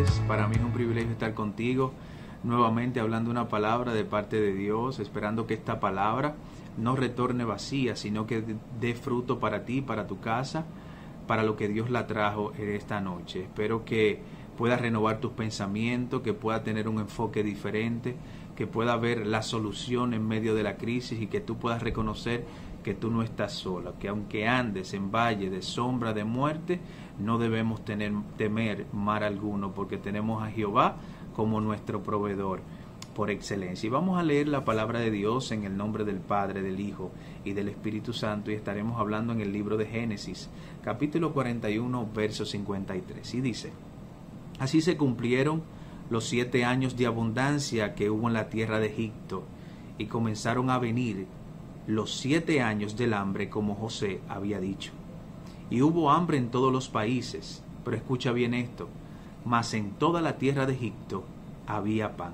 noches. Para mí es un privilegio estar contigo nuevamente hablando una palabra de parte de Dios, esperando que esta palabra no retorne vacía, sino que dé fruto para ti, para tu casa, para lo que Dios la trajo en esta noche. Espero que puedas renovar tus pensamientos, que puedas tener un enfoque diferente, que puedas ver la solución en medio de la crisis y que tú puedas reconocer que tú no estás sola, que aunque andes en valle de sombra de muerte, no debemos temer mal alguno, porque tenemos a Jehová como nuestro proveedor por excelencia. Y vamos a leer la palabra de Dios en el nombre del Padre, del Hijo y del Espíritu Santo, y estaremos hablando en el libro de Génesis, capítulo 41, verso 53, y dice: Así se cumplieron los 7 años de abundancia que hubo en la tierra de Egipto, y comenzaron a venir los 7 años del hambre, como José había dicho. Y hubo hambre en todos los países, pero escucha bien esto: mas en toda la tierra de Egipto había pan.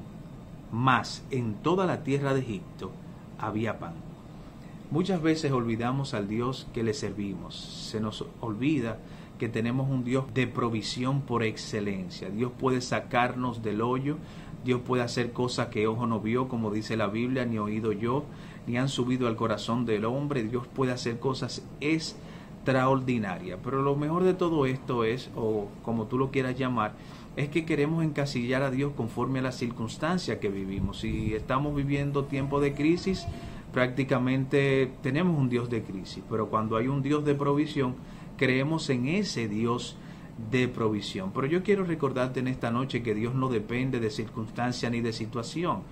Mas en toda la tierra de Egipto había pan. Muchas veces olvidamos al Dios que le servimos. Se nos olvida que tenemos un Dios de provisión por excelencia. Dios puede sacarnos del hoyo. Dios puede hacer cosas que ojo no vio, como dice la Biblia, ni oído yo, ni han subido al corazón del hombre. Dios puede hacer cosas extraordinarias. Pero lo mejor de todo esto es, o como tú lo quieras llamar, es que queremos encasillar a Dios conforme a las circunstancias que vivimos. Si estamos viviendo tiempos de crisis, prácticamente tenemos un Dios de crisis. Pero cuando hay un Dios de provisión, creemos en ese Dios de provisión. Pero yo quiero recordarte en esta noche que Dios no depende de circunstancia ni de situación.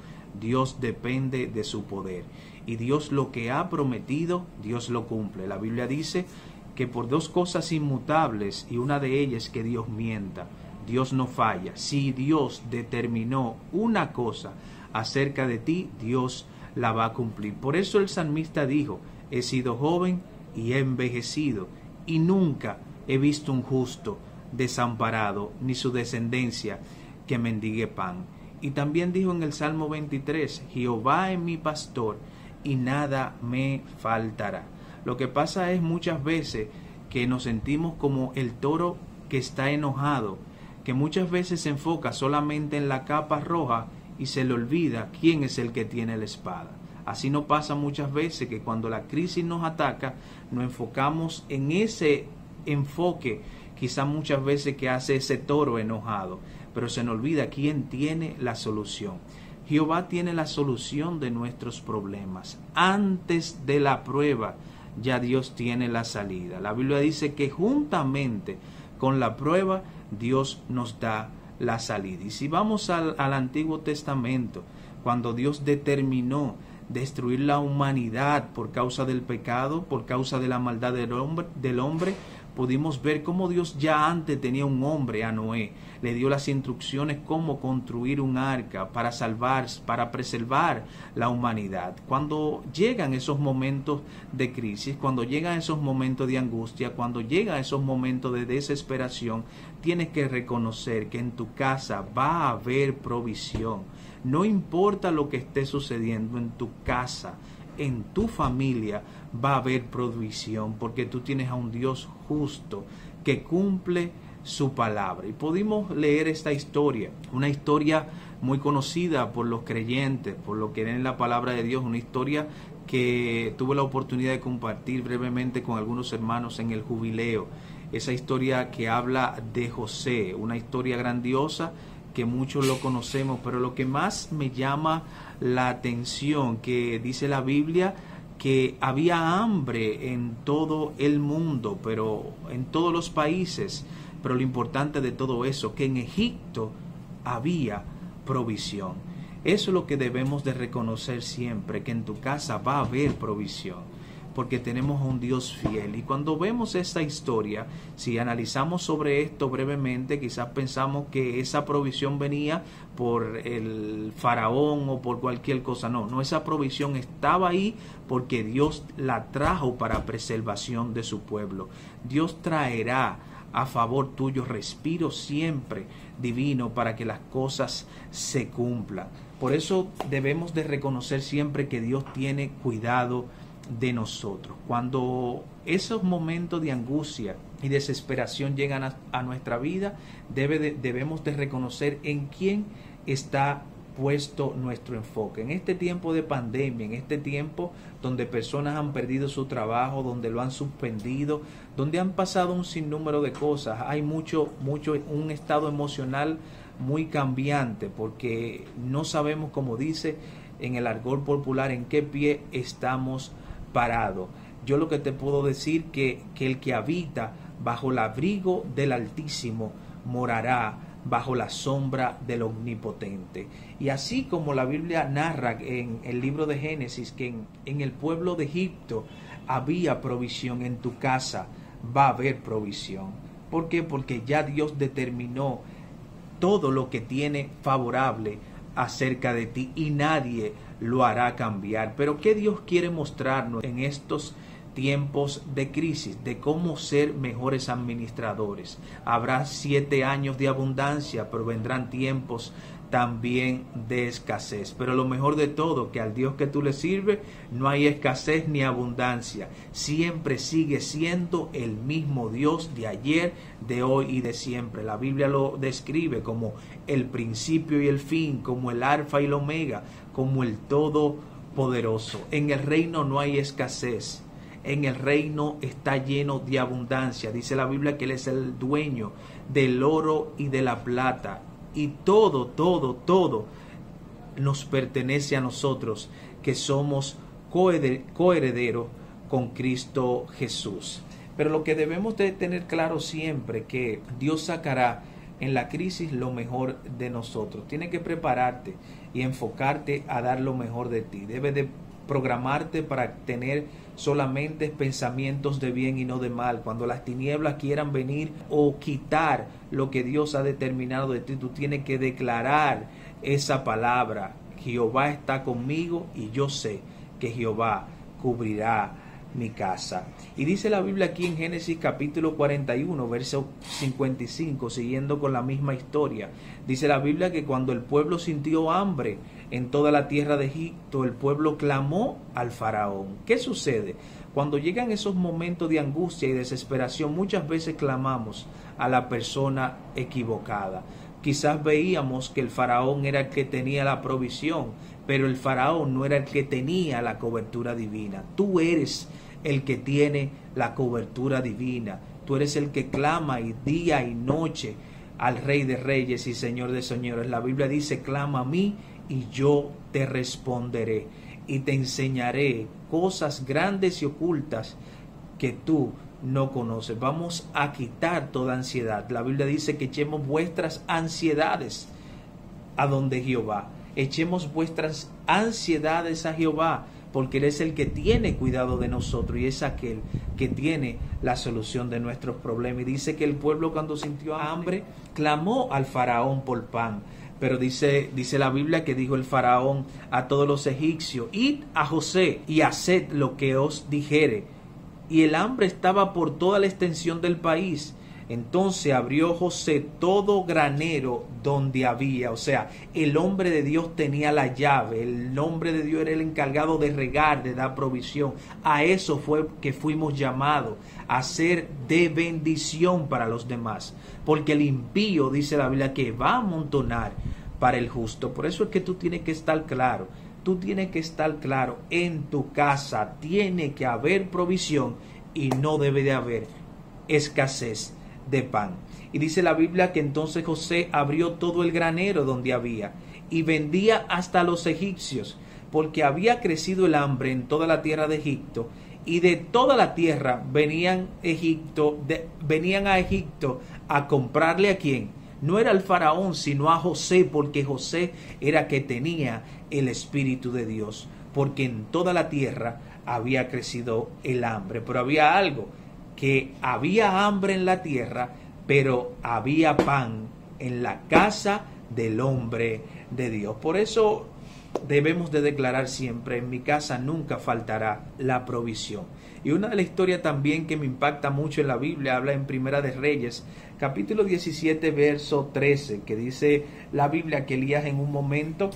Dios depende de su poder. Y Dios lo que ha prometido, Dios lo cumple. La Biblia dice que por 2 cosas inmutables, y una de ellas es que Dios mienta. Dios no falla. Si Dios determinó una cosa acerca de ti, Dios la va a cumplir. Por eso el salmista dijo: he sido joven y he envejecido, y nunca he visto un justo desamparado, ni su descendencia que mendigue pan. Y también dijo en el Salmo 23: Jehová es mi pastor y nada me faltará. Lo que pasa es muchas veces que nos sentimos como el toro que está enojado, que muchas veces se enfoca solamente en la capa roja y se le olvida quién es el que tiene la espada. Así nos pasa muchas veces, que cuando la crisis nos ataca, nos enfocamos en ese enfoque, quizás muchas veces que hace ese toro enojado, pero se nos olvida quién tiene la solución. Jehová tiene la solución de nuestros problemas. Antes de la prueba, ya Dios tiene la salida. La Biblia dice que juntamente con la prueba, Dios nos da la salida. Y si vamos al Antiguo Testamento, cuando Dios determinó destruir la humanidad por causa del pecado, por causa de la maldad del hombre, pudimos ver cómo Dios ya antes tenía un hombre, a Noé. Le dio las instrucciones cómo construir un arca para salvar, para preservar la humanidad. Cuando llegan esos momentos de crisis, cuando llegan esos momentos de angustia, cuando llegan esos momentos de desesperación, tienes que reconocer que en tu casa va a haber provisión. No importa lo que esté sucediendo en tu casa, en tu familia va a haber provisión, porque tú tienes a un Dios justo que cumple su palabra. Y pudimos leer esta historia, una historia muy conocida por los creyentes, por los que leen la palabra de Dios, una historia que tuve la oportunidad de compartir brevemente con algunos hermanos en el jubileo. Esa historia que habla de José, una historia grandiosa que muchos lo conocemos, pero lo que más me llama la atención, que dice la Biblia que había hambre en todo el mundo, pero en todos los países, pero lo importante de todo eso, que en Egipto había provisión. Eso es lo que debemos de reconocer siempre, que en tu casa va a haber provisión, porque tenemos a un Dios fiel. Y cuando vemos esta historia, si analizamos sobre esto brevemente, quizás pensamos que esa provisión venía por el faraón o por cualquier cosa. No, esa provisión estaba ahí porque Dios la trajo para preservación de su pueblo. Dios traerá a favor tuyo respiro siempre divino para que las cosas se cumplan. Por eso debemos de reconocer siempre que Dios tiene cuidado de nosotros. Cuando esos momentos de angustia y desesperación llegan a nuestra vida, debemos de reconocer en quién está puesto nuestro enfoque. En este tiempo de pandemia, en este tiempo donde personas han perdido su trabajo, donde lo han suspendido, donde han pasado un sinnúmero de cosas, hay un estado emocional muy cambiante, porque no sabemos, como dice en el argot popular, en qué pie estamos parados. Yo lo que te puedo decir que el que habita bajo el abrigo del Altísimo morará bajo la sombra del Omnipotente. Y así como la Biblia narra en el libro de Génesis que en el pueblo de Egipto había provisión, en tu casa va a haber provisión. ¿Por qué? Porque ya Dios determinó todo lo que tiene favorable acerca de ti y nadie lo hará cambiar. Pero ¿qué Dios quiere mostrarnos en estos tiempos de crisis? De cómo ser mejores administradores. Habrá 7 años de abundancia, pero vendrán tiempos también de escasez. Pero lo mejor de todo, que al Dios que tú le sirves no hay escasez ni abundancia. Siempre sigue siendo el mismo Dios de ayer, de hoy y de siempre. La Biblia lo describe como el principio y el fin, como el alfa y el omega, como el todopoderoso. En el reino no hay escasez. En el reino está lleno de abundancia. Dice la Biblia que Él es el dueño del oro y de la plata. Y todo nos pertenece a nosotros, que somos coherederos con Cristo Jesús. Pero lo que debemos de tener claro siempre, que Dios sacará en la crisis lo mejor de nosotros. Tienes que prepararte y enfocarte a dar lo mejor de ti. Debes de programarte para tener solamente pensamientos de bien y no de mal. Cuando las tinieblas quieran venir o quitar lo que Dios ha determinado de ti, tú tienes que declarar esa palabra: Jehová está conmigo y yo sé que Jehová cubrirá mi casa. Y dice la Biblia aquí en Génesis capítulo 41, verso 55, siguiendo con la misma historia. Dice la Biblia que cuando el pueblo sintió hambre en toda la tierra de Egipto, el pueblo clamó al faraón. ¿Qué sucede? Cuando llegan esos momentos de angustia y desesperación, muchas veces clamamos a la persona equivocada. Quizás veíamos que el faraón era el que tenía la provisión, pero el faraón no era el que tenía la cobertura divina. Tú eres el que tiene la cobertura divina. Tú eres el que clama y día y noche al Rey de Reyes y Señor de Señores. La Biblia dice: clama a mí y yo te responderé y te enseñaré cosas grandes y ocultas que tú no conoces. Vamos a quitar toda ansiedad. La Biblia dice que echemos vuestras ansiedades a donde Jehová. Echemos vuestras ansiedades a Jehová, porque Él es el que tiene cuidado de nosotros y es aquel que tiene la solución de nuestros problemas. Y dice que el pueblo, cuando sintió hambre, clamó al faraón por pan. Pero dice la Biblia que dijo el faraón a todos los egipcios: id a José y haced lo que os dijere. Y el hambre estaba por toda la extensión del país. Entonces abrió José todo granero donde había. O sea, el hombre de Dios tenía la llave. El hombre de Dios era el encargado de regar, de dar provisión. A eso fue que fuimos llamados, a ser de bendición para los demás. Porque el impío, dice la Biblia, que va a amontonar para el justo. Por eso es que tú tienes que estar claro. Tú tienes que estar claro, en tu casa tiene que haber provisión y no debe de haber escasez de pan. Y dice la Biblia que entonces José abrió todo el granero donde había y vendía hasta los egipcios, porque había crecido el hambre en toda la tierra de Egipto, y de toda la tierra venían a Egipto a comprarle. ¿A quién? No era al faraón, sino a José, porque José era que tenía el Espíritu de Dios, porque en toda la tierra había crecido el hambre. Pero había algo, que había hambre en la tierra, pero había pan en la casa del hombre de Dios. Por eso debemos de declarar siempre: en mi casa nunca faltará la provisión. Y una de las historias también que me impacta mucho en la Biblia, habla en Primera de Reyes, capítulo 17, verso 13, que dice la Biblia que Elías en un momento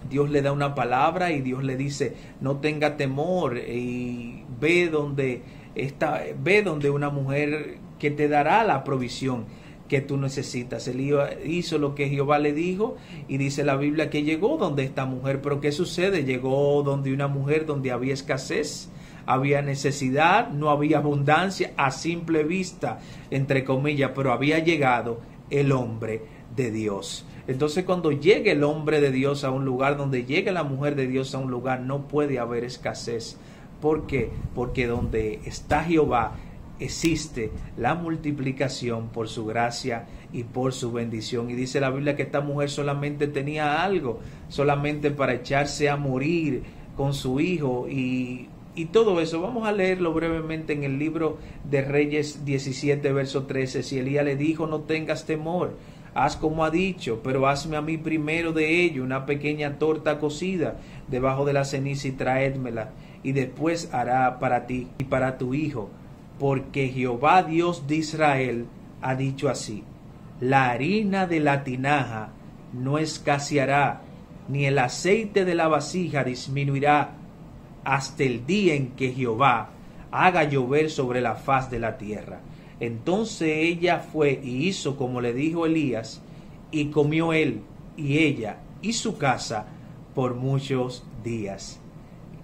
Dios le da una palabra y Dios le dice, no tenga temor y ve donde una mujer que te dará la provisión que tú necesitas. Él hizo lo que Jehová le dijo y dice la Biblia que llegó donde esta mujer. Pero ¿qué sucede? Llegó donde una mujer donde había escasez, había necesidad, no había abundancia a simple vista, entre comillas, pero había llegado el hombre de Dios. Entonces cuando llegue el hombre de Dios a un lugar, donde llegue la mujer de Dios a un lugar, no puede haber escasez. ¿Por qué? Porque donde está Jehová existe la multiplicación por su gracia y por su bendición. Y dice la Biblia que esta mujer solamente tenía algo, solamente para echarse a morir con su hijo y todo eso. Vamos a leerlo brevemente en el libro de Reyes 17, verso 13. Si Elías le dijo, no tengas temor, haz como ha dicho, pero hazme a mí primero de ello una pequeña torta cocida debajo de la ceniza y traédmela, y después hará para ti y para tu hijo, porque Jehová Dios de Israel ha dicho así, la harina de la tinaja no escaseará, ni el aceite de la vasija disminuirá, hasta el día en que Jehová haga llover sobre la faz de la tierra. Entonces ella fue y hizo como le dijo Elías, y comió él y ella y su casa por muchos días.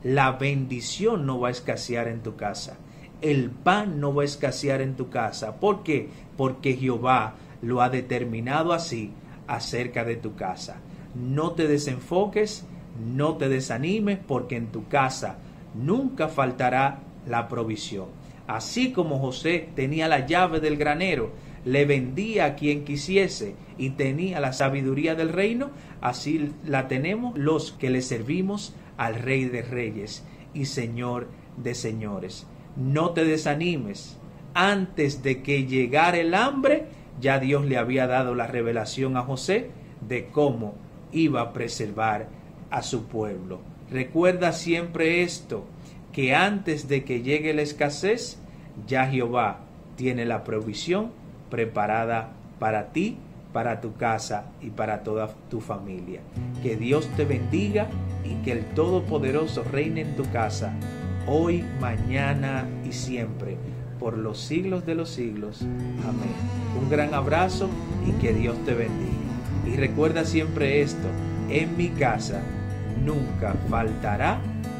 La bendición no va a escasear en tu casa. El pan no va a escasear en tu casa. ¿Por qué? Porque Jehová lo ha determinado así acerca de tu casa. No te desenfoques, no te desanimes, porque en tu casa nunca faltará la provisión. Así como José tenía la llave del granero, le vendía a quien quisiese y tenía la sabiduría del reino, así la tenemos los que le servimos al Rey de Reyes y Señor de Señores. No te desanimes. Antes de que llegara el hambre, ya Dios le había dado la revelación a José de cómo iba a preservar a su pueblo. Recuerda siempre esto, que antes de que llegue la escasez, ya Jehová tiene la provisión preparada para ti, para tu casa y para toda tu familia. Que Dios te bendiga y que el Todopoderoso reine en tu casa, hoy, mañana y siempre, por los siglos de los siglos. Amén. Un gran abrazo y que Dios te bendiga. Y recuerda siempre esto, en mi casa nunca faltará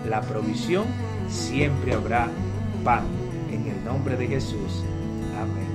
la provisión, siempre habrá pan. En el nombre de Jesús. Amén.